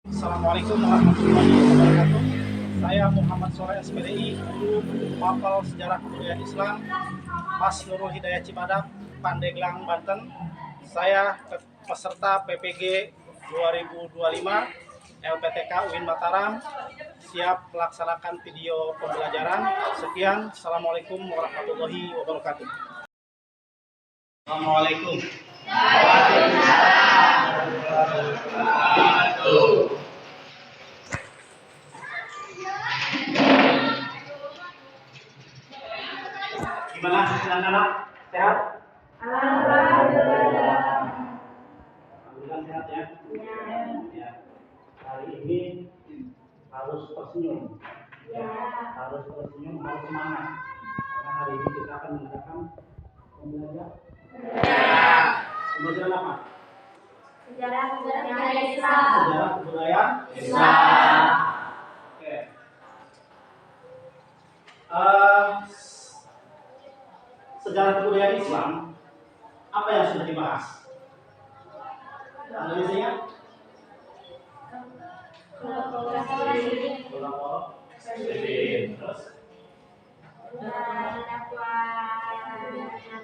Assalamualaikum warahmatullahi wabarakatuh. Saya Muhammad Soleh SPDI, guru mapel sejarah kebudayaan Islam, Mas Nurul Hidayat Cibadak, Pandeglang, Banten. Saya peserta PPG 2025 LPTK UIN Mataram, siap melaksanakan video pembelajaran. Sekian, Assalamualaikum warahmatullahi wabarakatuh. Assalamualaikum. Gimana anak-anak? Sehat? Alhamdulillah sehat ya. Ya. Hari ini harus tersenyum. Ya, harus tersenyum, harus semangat. Karena hari ini kita akan mengadakan pembelajaran. Pembelajaran apa? Sejarah kebudayaan Islam. Sejarah kebudayaan Islam. Oke. Sejarah kebudayaan Islam, apa yang sudah dibahas? Analisanya? Terus?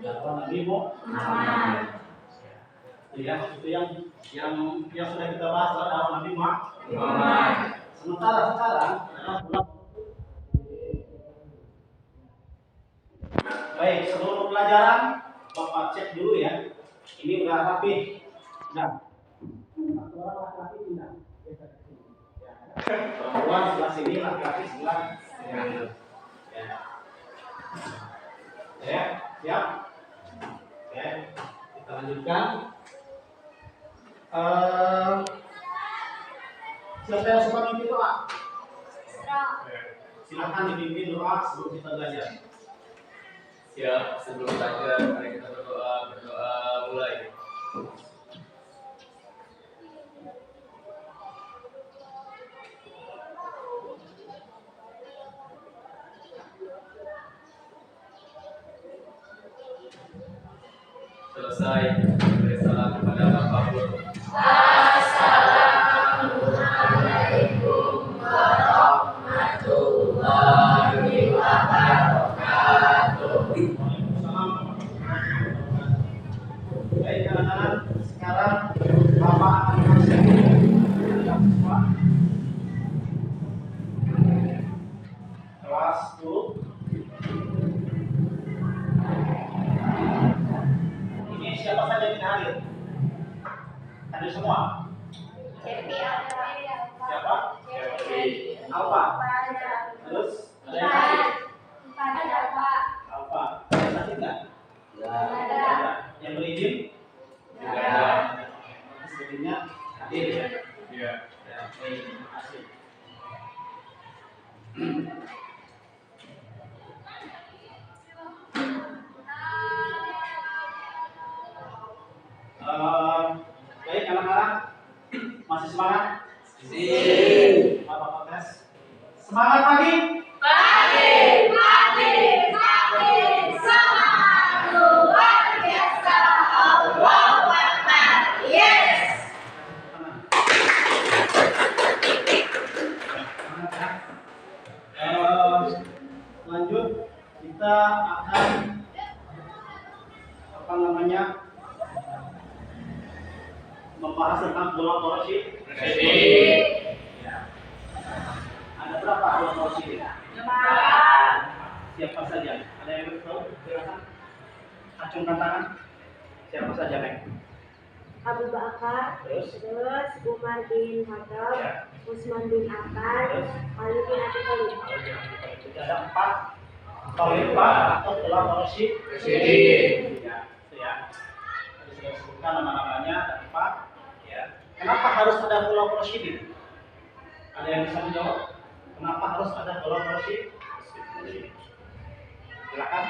Dakwah Nabi Muhammad. Ya, itu yang sudah kita bahas adalah dakwah Nabi Muhammad. Sementara sekarang baik, sebelum pelajaran Bapak cek dulu ya. Ini udah rapi. Nah, satu orang laki-laki pindah. Perempuan sebelah sini, laki-laki sebelah sini. Ya, siap. Oke, kita lanjutkan. Siapa yang suka mimpi doa? Silakan dipimpin doa sebelum kita belajar. Siap, sebelum belajar, mari kita berdoa mulai. Selesai, beri salam kepada Bapak Guru. Assalamualaikum warahmatullahi wabarakatuh. Baik anak-anak, sekarang Bapak akan kasih siswa kelas 10. Ini siapa saja yang hadir? Hadir semua? Siapa? Alfa. Terus ada yang sakit? Alfa. Ada yang sakit nggak? Ada. Yang berizin? Tidak. Sebenarnya hadir ya. Iya. Ya, baik, terima kasih. Baik anak-anak, masih semangat? Bapak tes. Semangat pagi? Lanjut, kita akan membahas tentang bola korupsi. Ya. Ada berapa bola korupsi? Siapa saja? Ada yang tahu? Silakan acungkan tangan. Siapa saja, Nek? Abu Bakar, Terus? Umar bin Khattab, Ya. Utsman bin Affan, Terus? Ali bin Abi Thalib. Jadi ada 4 khalifah atau bola korupsi. Ya, itu ya. Tadi sudah disebutkan nama-namanya, ada 4. Ya. Kenapa harus ada bola korupsi? Ada yang bisa menjawab? Kenapa harus ada bola korupsi? Silakan.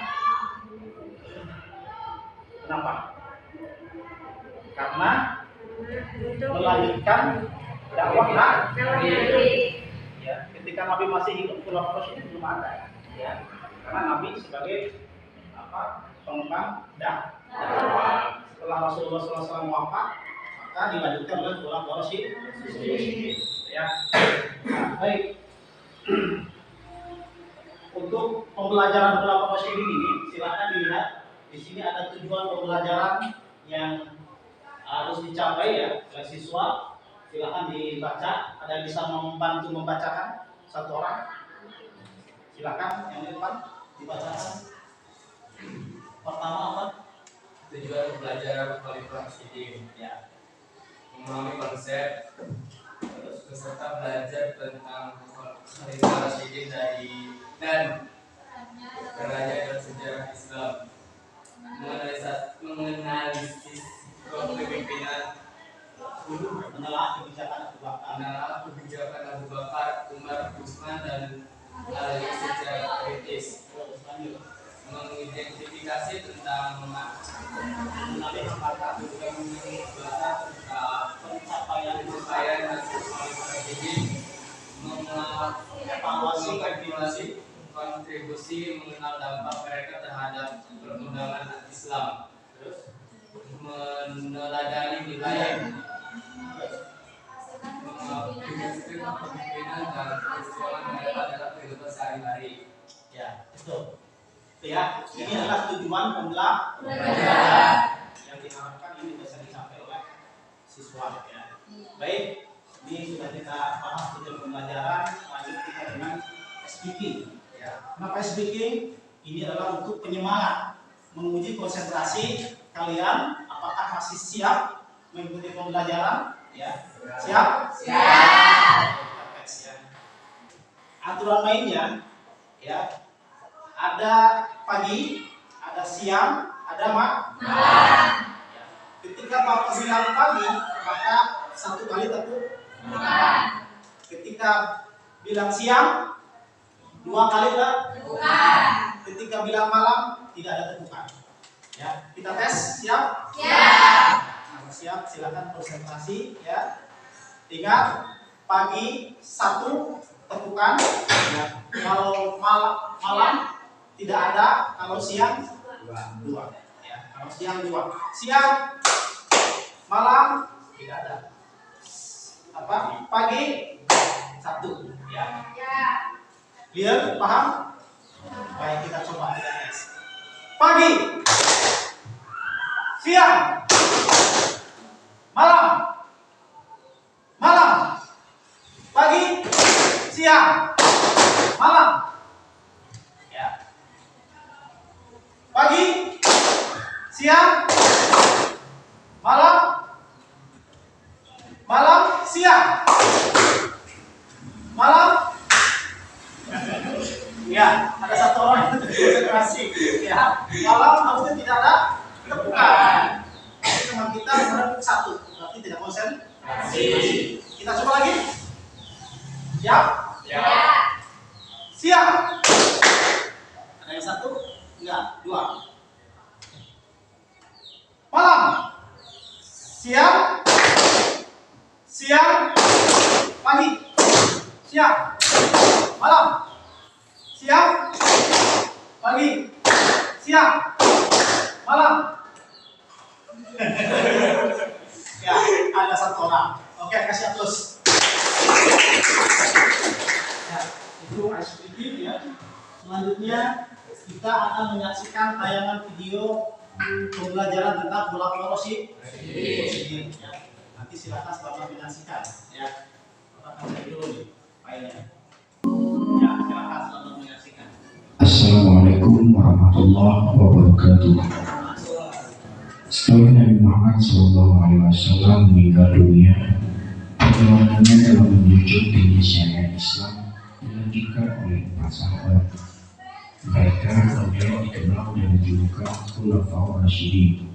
Kenapa? Karena melanjutkan dakwah Nabi. Ya, ketika Nabi masih hidup, bola korupsi ini belum ada. Ya, karena Nabi sebagai pengembang dakwah. Setelah Rasulullah SAW wafat, maka dilanjutkan oleh bola korupsi. baik. Untuk pembelajaran khulafaur rasyidin ini silakan dilihat. Di sini ada tujuan pembelajaran yang harus dicapai ya oleh siswa. Silakan dibaca. Ada yang bisa membantu membacakan satu orang? Silakan yang di depan dibacakan. Pertama apa? Tujuan pembelajaran khulafaur rasyidin. Ya. Memahami konsep, terus peserta belajar tentang khalifah rasyidin dan kerajaan dan sejarah Islam, menganalisis kepemimpinan, Menelaah kebijakan Abu Bakar. Abu Bakar, Umar, Utsman dan Ali secara kritis, mengidentifikasi tentang Mengenali hambatan pencapaian Nasional Rasyidin, mengevaluasi kontribusi mengenal dampak mereka terhadap perkembangan Islam, terus meneladani nilai mengaplikasikan kepemimpinan dan perjuangan mereka dalam kehidupan sehari-hari. Ya, betul. Ya, ini adalah tujuan pembelajaran yang diharapkan ini bisa dicapai oleh siswa ya. Baik, ini sudah kita bahas tujuan pembelajaran. Lanjut kita dengan speaking. Ya, kenapa speaking? Ini adalah untuk penyemangat, menguji konsentrasi kalian. Apakah masih siap mengikuti pembelajaran? Ya, siap? Siap. Kita tes ya. Aturan mainnya, ya. Ada pagi, ada siang, ada malam. Ya. Ketika Bapak bilang pagi, maka satu kali tepuk. Ketika bilang siang, dua kali tepuk. Ketika bilang malam, tidak ada tepukan. Ya, kita tes, siap? Siap. Nah, siap, silakan konsentrasi ya. Ingat, pagi satu tepukan. Ya. Kalau malam tidak ada, kalau siang dua. Ya, kalau siang dua. Siang, malam tidak ada. Apa? Pagi satu. Ya. Clear? Paham? Baik, kita coba kita tes. Pagi, siang, malam, pagi, siang, malam. Pagi, siang, malam, siang, malam. Ya, ada satu orang yang konsentrasi. Ya, malam harusnya tidak ada tepukan. Jadi teman kita menepuk satu, berarti tidak konsentrasi. Kita coba lagi. Siap? Ya. Siap. Ada yang satu? Enggak, dua. Malam, siang, pagi, siang, malam, siang, pagi, siang, malam. Ya, ada satu orang. Oke, kasih aplaus. Ya, itu ice cream ya. Selanjutnya kita akan menyaksikan tayangan video pembelajaran tentang khulafaur rasyidin. Ya. Nanti silakan selamat menyaksikan. Ya, akan saya dulu nih filenya. Ya, silakan selamat menyaksikan. Assalamualaikum warahmatullahi wabarakatuh. Setelah Nabi Muhammad SAW meninggal dunia, perjuangannya dalam menjunjung tinggi syariat Islam dilanjutkan oleh 4 sahabat. Mereka kemudian dikenal dengan julukan Khulafaur Rasyidin.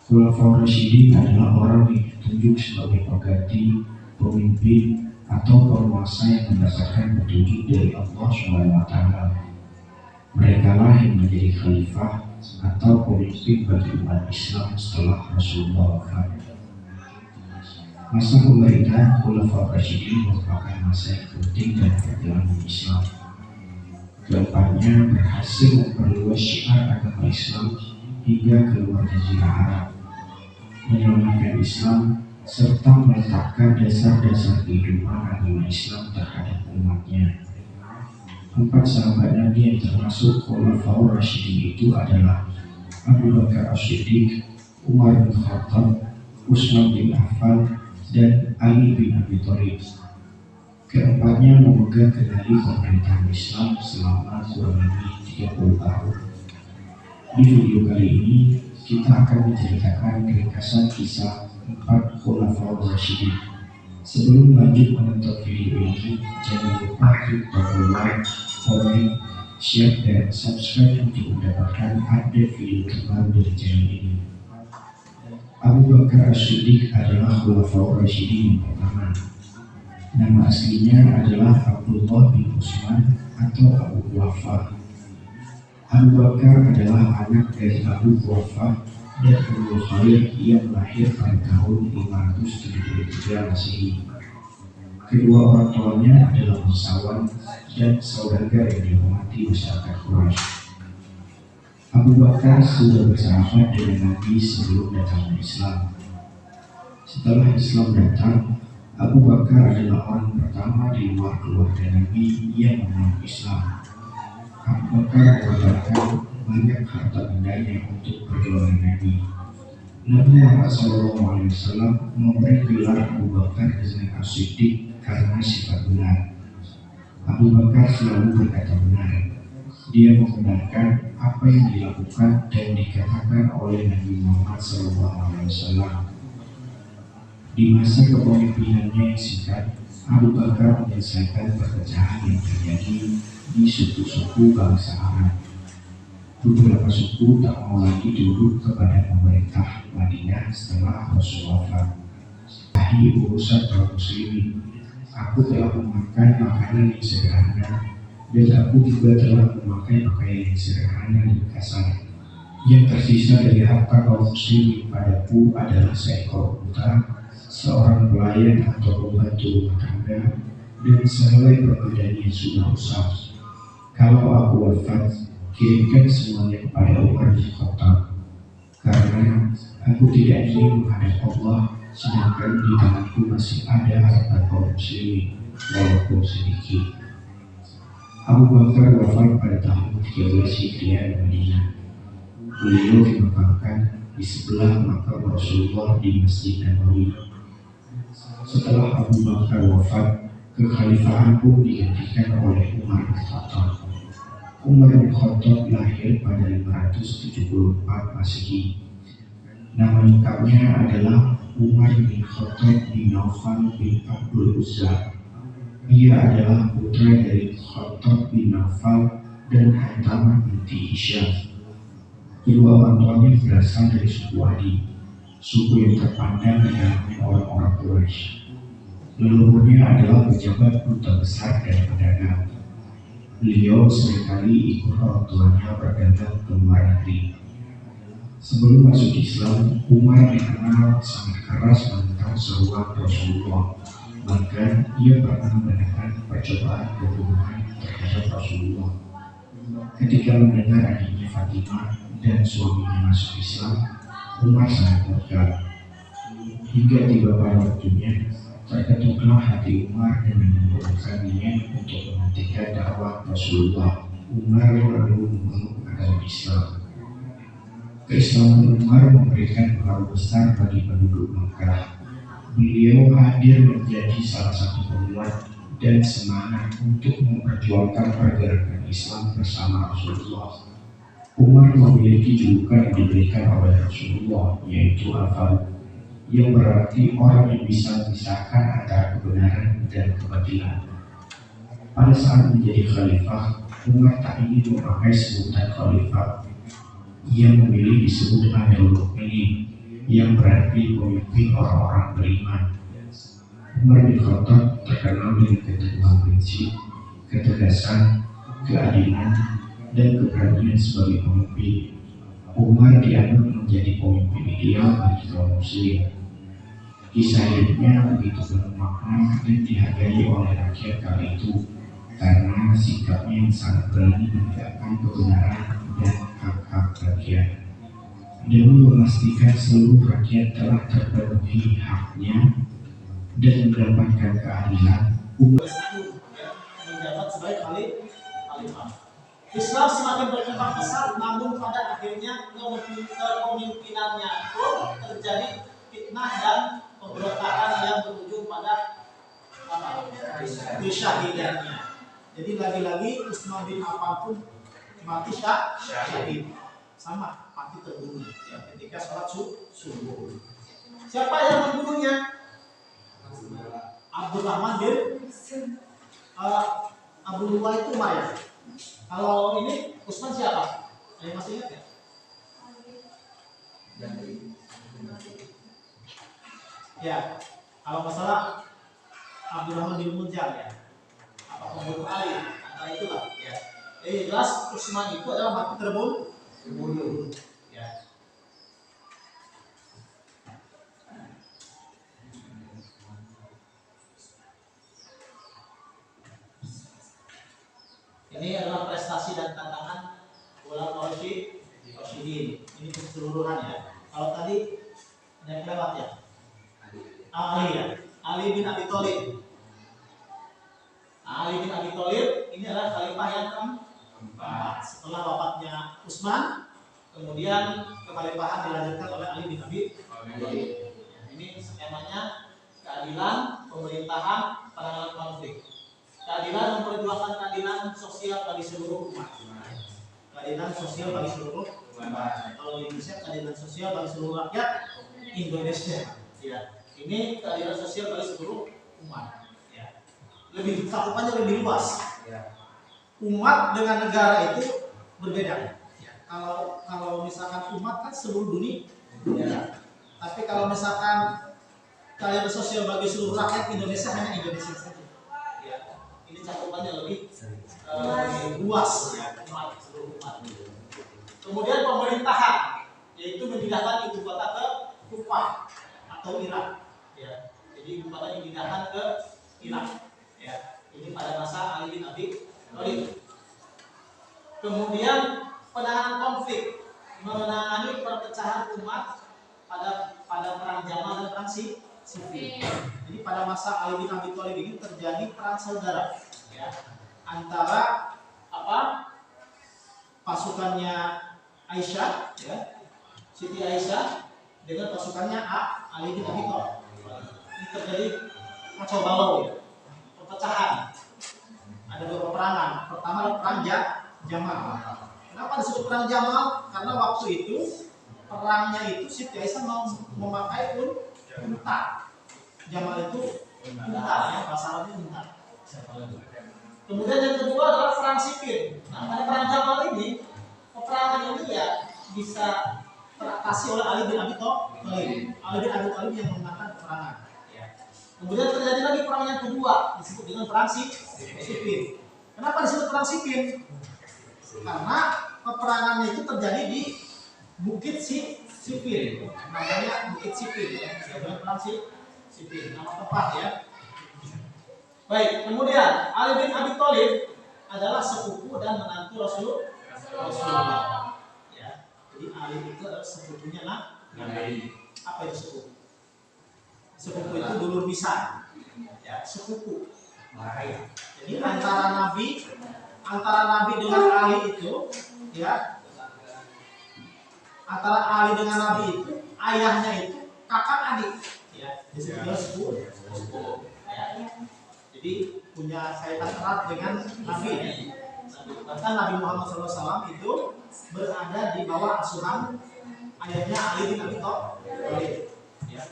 Khulafaur Rasyidin adalah orang yang ditunjuk sebagai pengganti, pemimpin, atau penguasa yang berdasarkan petunjuk dari Allah SWT. Mereka lah yang menjadi khalifah atau pemimpin bagi umat Islam setelah Rasulullah wafat. Masa pemerintahan Khulafaur Rasyidin merupakan masa yang penting dalam perjalanan Islam. Kedepannya berhasil memperluas syiar agama Islam hingga keluar Jazirah Arab, menyelamatkan Islam serta meletakkan dasar-dasar kehidupan agama Islam terhadap Empat sahabat Nabi yang termasuk Khulafaur Rasyidin itu adalah Abu Bakar As-Siddiq, Umar bin Khattab, Utsman bin Affan, dan Ali bin Abi Thalib. Keempatnya memegang kendali pemerintahan Islam selama kurang lebih 30 tahun. Di video kali ini kita akan menceritakan ringkasan kisah empat Khulafaur Rasyidin. Sebelum lanjut menonton video ini, jangan lupa klik tombol like, komen, share, dan subscribe untuk mendapatkan update video terbaru dari channel ini. Abu Bakar As-Siddiq adalah Khulafaur Rasyidin yang pertama. Nama aslinya adalah Abdullah bin Utsman atau Abu Quhafa. Abu Bakar adalah anak dari Abu Quhafa dan Ummu Khalid yang lahir pada tahun 573 Masehi. Kedua orang tuanya adalah bangsawan dan saudagar yang dihormati masyarakat Quraisy. Abu Bakar sudah bersahabat dengan Nabi sebelum datangnya Islam. Setelah Islam datang, Abu Bakar adalah orang pertama di luar keluarga Nabi yang memeluk Islam. Abu Bakar mengorbankan banyak harta bendanya untuk perjuangan Nabi. Nabi Muhammad SAW memberi gelar Abu Bakar dengan As-Siddiq karena sifat benar. Abu Bakar selalu berkata benar. Dia membenarkan apa yang dilakukan dan dikatakan oleh Nabi Muhammad SAW. Di masa kepemimpinannya yang singkat, Abu Bakar menyelesaikan perpecahan yang terjadi di suku-suku bangsa Arab. Beberapa suku tak mau lagi tunduk kepada pemerintah Madinah setelah Rasulullah wafat. Akhir urusan kaum muslimin. Aku telah memakan makanan yang sederhana dan aku juga telah memakai pakaian yang sederhana dan kasar. Yang tersisa dari harta kaum muslimin padaku adalah seekor unta, seorang pelayan atau pembantu rumah tangga, dan sehelai permadani yang sudah rusak. Kalau aku wafat, kirimkan semuanya kepada Umar bin Khattab, karena aku tidak ingin menghadap Allah sedangkan di tanganku masih ada harta kaum muslimin walaupun sedikit. Abu Bakar wafat pada tahun 13 Hijriah di Madinah. Beliau dimakamkan di sebelah makam Rasulullah di Masjid Nabawi. Setelah Abu Bakar wafat, kekhalifahan pun digantikan oleh Umar bin Khattab. Umar bin Khattab lahir pada 574 Masehi. Nama lengkapnya adalah Umar bin Khattab bin Naufal bin Abdul Uzza. Ia adalah putra dari Khattab bin Naufal dan Hantamah binti Hisham. Kedua orang tuanya berasal dari suku Adi, suku yang terpandang di kalangan orang-orang Quraisy. Leluhurnya adalah pejabat duta besar dan pedagang. Beliau seringkali ikut orang tuanya berdagang ke luar negeri. Sebelum masuk Islam, Umar dikenal sangat keras menentang seruan Rasulullah. Bahkan ia pernah menekan percobaan pembunuhan terhadap Rasulullah. Ketika mendengar adiknya Fatimah dan suaminya masuk Islam, Umar sangat murka. Hingga tiba pada waktunya, terketuklah hati Umar dan membolehkan niat untuk menghentikan dakwah Rasulullah. Umar lalu memeluk agama Islam. Keislaman Umar memberikan pengaruh besar bagi penduduk Makkah. Beliau hadir menjadi salah satu penguat dan semangat untuk memperjuangkan pergerakan Islam bersama Rasulullah. Umar memiliki julukan yang diberikan oleh Rasulullah, yaitu Al-Faruq, yang berarti orang yang bisa memisahkan antara kebenaran dan kebatilan. Pada saat menjadi khalifah, Umar tak ingin memakai sebutan khalifah. Ia memilih disebut Amirul Mukminin, yang berarti pemimpin orang-orang beriman. Umar bin Khattab terkenal dengan keteguhan prinsip, ketegasan, keadilan, dan keberanian sebagai pemimpin. Umar dianggap menjadi pemimpin ideal bagi kaum muslim. Kisah hidupnya begitu penuh makna dan dihargai oleh rakyat kala itu karena sikapnya yang sangat berani menegakkan kebenaran dan hak-hak rakyat. Demi memastikan seluruh rakyat telah terpenuhi haknya dan mendapatkan keadilan, menjabat sebagai Islam semakin berkembang pesat, namun pada akhirnya kepemimpinannya pun terjadi fitnah dan pemberontakan yang berujung pada kesyahidannya. Jadi lagi-lagi Utsman bin Affan pun mati syahid, sama mati terbunuh ya, ketika sholat subuh. Siapa yang membunuhnya? Abdurrahman bin Abu Luwai itu ya. Kalau ini Utsman siapa? Ada yang masih ingat ya? Ya, kalau masalah Abdurrahman bin Muljam ya, apa pembunuh Ali, antara itulah ya. Jelas Utsman itu adalah mati terbunuh. Ya. Ini adalah prestasi dan tantangan ulama Rasyidin. Ini keseluruhan ya. Kalau tadi ada yang lewat ya. Ali ya. Ali bin Abi Thalib. Ali bin Abi Thalib ini adalah khalifah yang keempat setelah wafatnya Utsman. Kemudian kekhalifahan dilanjutkan oleh Ali bin Abi Thalib. Ini skemanya: keadilan, pemerintahan, penanganan konflik. Keadilan memperjuangkan keadilan sosial bagi seluruh umat. Keadilan sosial bagi seluruh umat. Kalau di Indonesia, keadilan sosial bagi seluruh rakyat Indonesia. Ya, ini keadilan sosial bagi seluruh umat. Ya. Lebih cakupannya lebih luas. Ya. Umat dengan negara itu berbeda. Ya. Kalau misalkan umat kan seluruh dunia. Ya. Tapi kalau misalkan keadilan sosial bagi seluruh rakyat Indonesia, hanya Indonesia saja. Ini cakupannya lebih luas ya, umat, seluruh umat. Kemudian pemerintahan, yaitu memindahkan ibu kota ke Kufah atau Irak ya. Jadi ibu kota dipindahkan ke Irak ya. Ini pada masa Ali bin Abi Thalib. Kemudian penanganan konflik, menangani perpecahan umat pada perang Jamal dan perang Siffin. Jadi pada masa Ali bin Abi Thalib ini terjadi perang saudara ya, antara pasukannya Aisyah ya, Siti Aisyah dengan pasukannya Ali bin Abi Thalib. Ini terjadi kacau balau ya, perpecahan. Ada dua peperangan. Pertama perang Jamal. Kenapa disebut perang Jamal? Karena waktu itu perangnya itu Siti Aisyah mau memakai unta. Jamal itu unta ya, bahasa Arabnya unta. Kemudian yang kedua adalah perang Siffin. Nah, pada perang Jamal ini, peperangan ini ya bisa teratasi oleh Ali bin Abi Thalib. Ali bin Abi Thalib yang memenangkan peperangan. Kemudian terjadi lagi perang yang kedua, disebut dengan perang Siffin. Kenapa disebut perang Siffin? Karena peperangannya itu terjadi di Bukit Siffin, namanya Bukit Siffin ya, perang Siffin, nama tepat ya. Baik, kemudian Ali bin Abi Thalib adalah sepupu dan menantu Rasulullah. Ya, jadi Ali itu adalah sepupunya Nabi. Apa itu sepupu? Sepupu itu dulur pisah. Ya, sepupu. Jadi antara Nabi dengan Ali itu, ya, antara Ali dengan Nabi itu, ayahnya itu kakak adik. Ya, disebutnya sepupu. Ya. Jadi punya kaitan erat dengan Nabi. Bahkan Nabi Muhammad SAW itu berada di bawah asuhan ayahnya Ali bin Abi Thalib. Ya.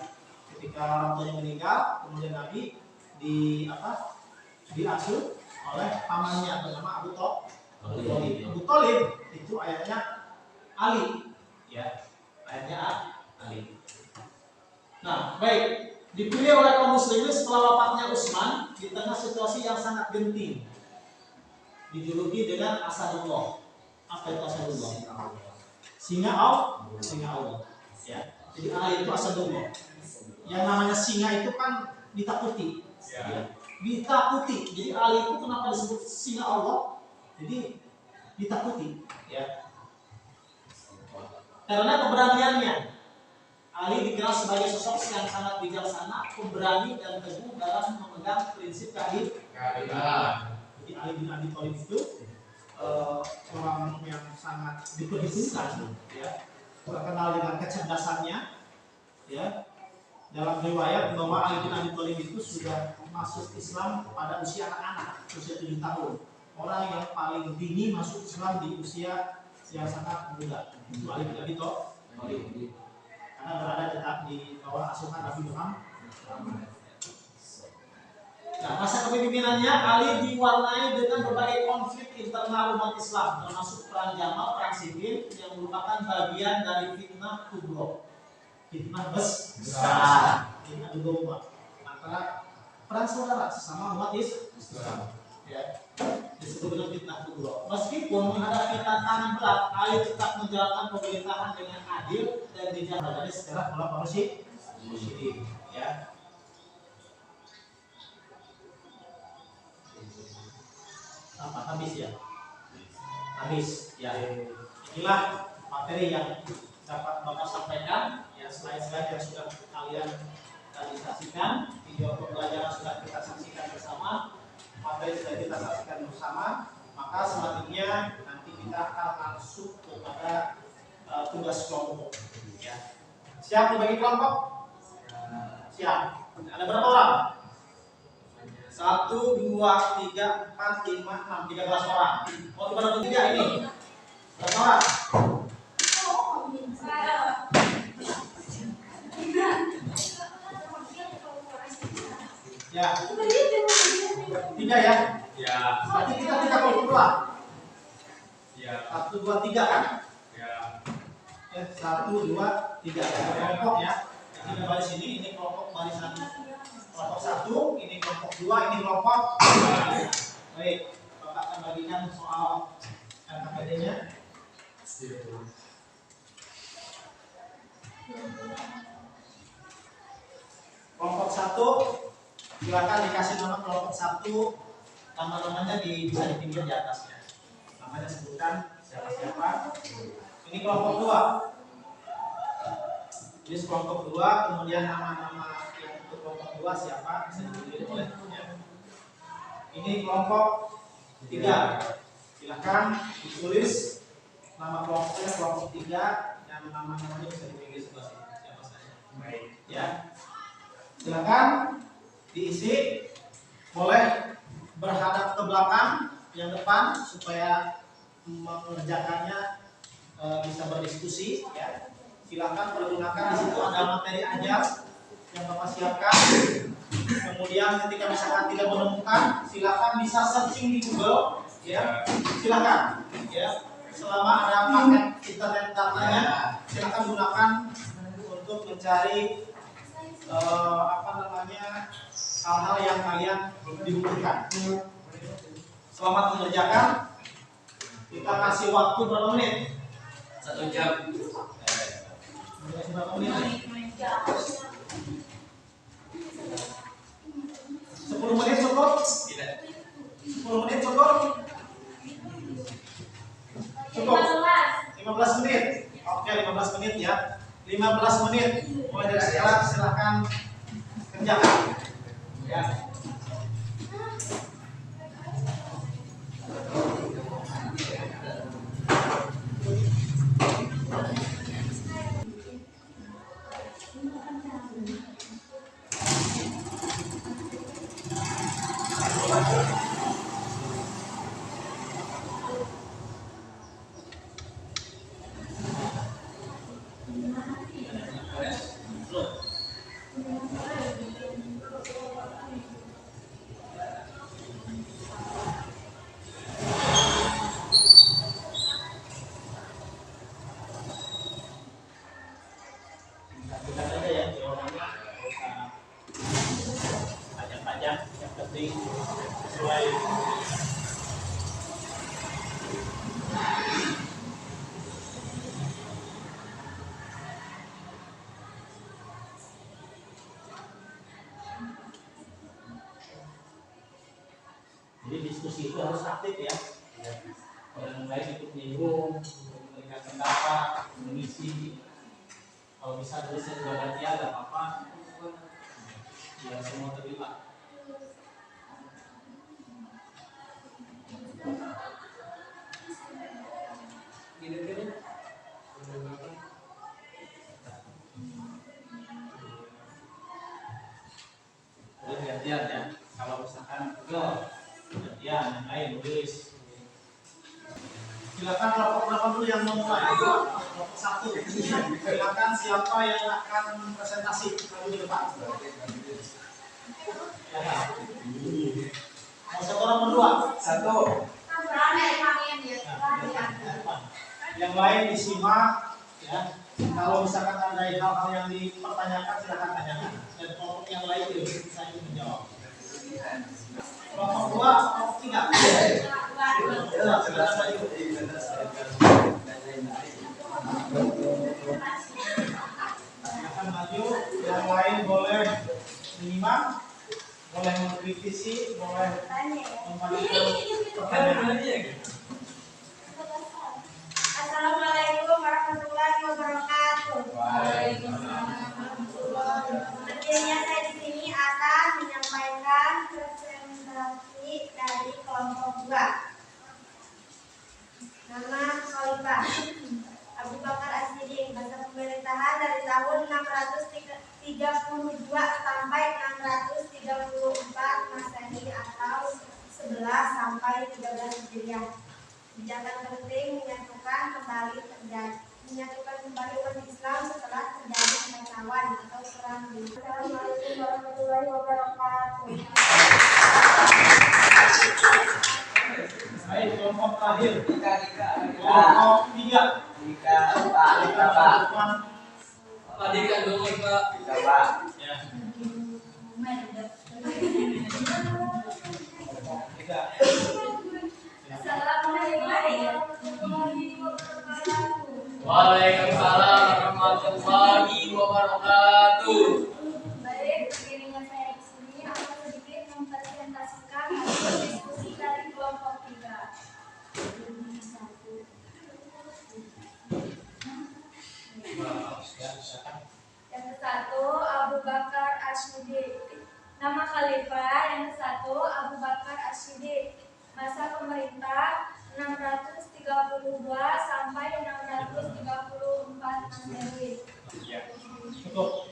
Ketika orang tuanya meninggal, kemudian Nabi diasuh oleh pamannya bernama Abu Thalib. Abu Thalib itu ayahnya Ali. Ya, ayahnya Ali. Nah, baik. Dipilih oleh kaum muslimin setelah wafatnya Utsman di tengah situasi yang sangat genting. Dijuluki dengan Asadullah. Apa itu Asadullah? Singa Allah. Ya. Jadi Ali itu Asadullah. Yang namanya singa itu kan ditakuti. Ya. Ditakuti. Jadi Ali itu kenapa disebut singa Allah? Jadi ditakuti. Ya. Karena keberaniannya. Ali dikenal sebagai sosok yang sangat bijaksana, pemberani dan teguh dalam memegang prinsip keadilan. Jadi Ali bin Abi Thalib itu orang yang sangat diperhitungkan, ya, terkenal dengan kecerdasannya, ya. Dalam riwayat bahwa Ali bin Abi Thalib itu sudah masuk Islam pada usia anak-anak, usia 7 tahun. Orang yang paling dini masuk Islam di usia yang sangat muda, itu Ali bin Abi Thalib, karena berada tetap di bawah asuhan Nabi Muhammad. Nah, masa kepemimpinannya Ali diwarnai dengan berbagai konflik internal umat Islam, termasuk perang Jamal, perang sipil yang merupakan bagian dari fitnah kubro, fitnah besar, fitnah kubro antara perang saudara sesama umat Islam, ya, disebut dengan fitnah kubro. Meskipun menghadapi tantangan berat, Ali tetap menjalankan pemerintahan dengan adil dan dijalankan secara kolaborasi, ya. Apa habis ya? Habis ya. Inilah materi yang dapat Bapak sampaikan. Ya, slide-slide yang sudah kalian tadi saksikan, video pembelajaran sudah kita saksikan bersama, materi sudah kita saksikan bersama. Maka selanjutnya nanti kita akan masuk kepada tugas kelompok. Ya. Siap dibagi kelompok? Siap. Ada berapa orang? 1, 2, 3, 4, 5, 6, 13 orang. Oh, di mana tiga ini? Berapa orang? Ya. 3 ya? Ya. Berarti kita 3 kelompok pula. Ya. 1, 2, 3 kan? Ya. 1, 2, 3. Kelompok ya. Ini baris ini kelompok barisan. Kelompok 1, ini kelompok 2, ini kelompok 3. Baik, Bapak akan bagikan soal LKPD-nya. Kelompok 1, silakan dikasih nama kelompok 1. Nama-namanya bisa di pinggir di atasnya. Namanya sebutkan siapa-siapa. Ini kelompok 2. Ini kelompok 2, kemudian nama-nama yang untuk kelompok 2 siapa bisa dipilih oleh ya. Ini kelompok 3. Silakan ditulis nama kelompoknya, kelompok 3, dan nama-namanya bisa dipilih sebelah sini siapa saja. Baik, ya. Silakan diisi. Boleh berhadap ke belakang, yang depan supaya mengerjakannya bisa berdiskusi, ya. Silakan pergunakan, di situ ada materi ajar yang Bapak siapkan. Kemudian ketika misalkan tidak menemukan, silakan bisa searching di Google, ya. Silakan, ya. Selama ada paket internet datanya, silakan gunakan untuk mencari hal-hal yang kalian dibutuhkan. Selamat mengerjakan. Kita kasih waktu berapa menit? 1 jam. Berapa menit? 10 menit cukup? Tidak. 10 menit cukup? Cukup? 15 menit? Oke, 15 menit ya. 15 menit. Mulai dari sekarang silahkan kerjakan. Ya. Kita saja ya jawabannya, panjang-panjang, yang penting sesuai. Jadi diskusi itu harus aktif ya. Orang lain ikut nyinggung, memberikan pendapat, mengisi. Kalau bisa tulisnya juga gantian, nggak apa-apa. Biar semua terlibat. kejadian ya. Kalau misalkan Google kejadian yang lain tulis. Silakan kelompok berapa dulu yang memulai? Kelompok 1. Silakan siapa yang akan presentasi lalu di depan. Ya. Mau satu orang berdua? Satu. Yang lain disimak ya. Kalau misalkan ada hal-hal yang dipertanyakan silakan tanyakan. Dan kelompok yang lain juga bisa menjawab. Kelompok 2, kelompok 3. Silakan maju. Yang lain boleh menyimak, boleh mengkritisi, boleh memberikan pertanyaan. Assalamualaikum warahmatullahi wabarakatuh. Akhirnya saya di sini akan menyampaikan presentasi dari kelompok 2. Nama Khalifah Abu Bakar As-Siddiq, masa pemerintahan dari tahun 632 sampai 634 Masehi atau 11 sampai 13 Hijriah. Kebijakan penting menyatukan kembali umat Islam setelah terjadi kekacauan atau perang dunia. Assalamualaikum warahmatullahi wabarakatuh. Baik, kelompok terakhir. Dika. Kelompok 3. Dika, Pak Dika dulu, Pak. Dika, Pak. Ya. Kelompok 3. Assalamualaikum warahmatullahi wabarakatuh. Waalaikumsalam warahmatullahi wabarakatuh. Baik, berdirinya saya di sini akan sedikit mempresentasikan hasil diskusi dari kelompok 3. Yang ke-1 Abu Bakar As-Siddiq. Nama khalifah yang ke-1 Abu Bakar As-Siddiq. Masa pemerintah 632 sampai 634 Masehi. Ya. Cukup.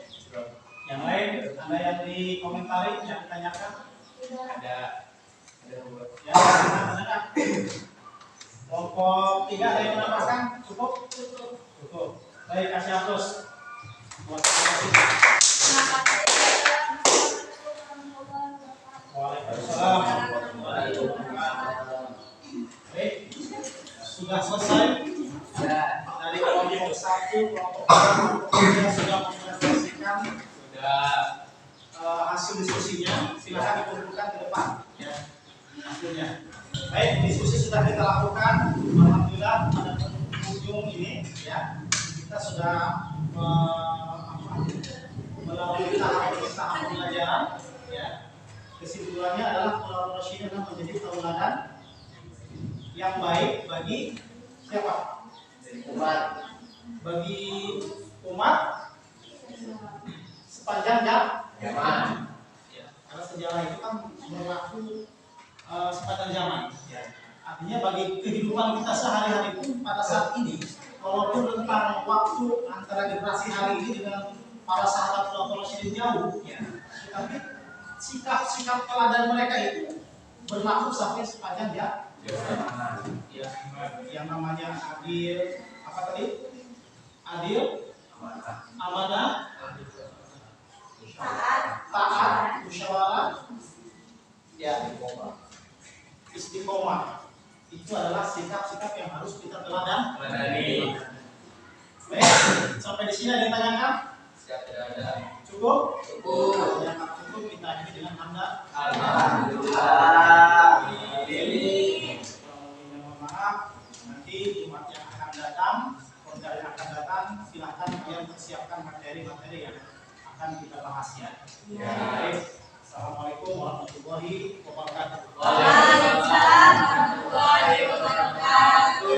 Yang lain ada yang dikomentari, yang ditanyakan? Ada. Ya, ada. Kelompok 3 ada yang menambahkan? Cukup? Cukup. Baik, kasih hapus. Waalaikumsalam. Baik, sudah selesai. Dari kelompok 1, kelompok 2 sudah mempresentasikan hasil diskusinya. Silakan dikumpulkan ke depan ya, hasilnya. Baik, diskusi sudah kita lakukan. Alhamdulillah pada penghujung ini ya, kita sudah melalui tahap pembelajaran ya. Kesimpulannya adalah Khulafaur Rasyidin menjadi tauladan yang baik bagi siapa? Umat. Bagi umat sepanjang zaman. Ya, karena sejarah itu kan berlaku sepanjang zaman. Ya. Artinya bagi kehidupan kita sehari-hari pun pada saat ini, walaupun tentang waktu antara generasi hari ini dengan para sahabat Khulafaur Rasyidin jauh, ya, tapi sikap-sikap teladan mereka itu berlaku sampai sepanjang ya, yang namanya adil, apa tadi? Adil, amanah, taat, musyawarah, ya, istiqomah. Itu adalah sikap-sikap yang harus kita teladani. Baik, sampai di sini ada yang ditanyakan? Siap, tidak ada. Cukup? Cukup. Yang tak cukup kita akhiri dengan hamdan. Alhamdulillah. Mohon maaf, nanti Jumat yang akan datang, konser yang akan datang, silahkan kalian persiapkan materi-materi yang akan kita bahas ya. Baik. Assalamualaikum warahmatullahi wabarakatuh. Waalaikumsalam warahmatullahi wabarakatuh.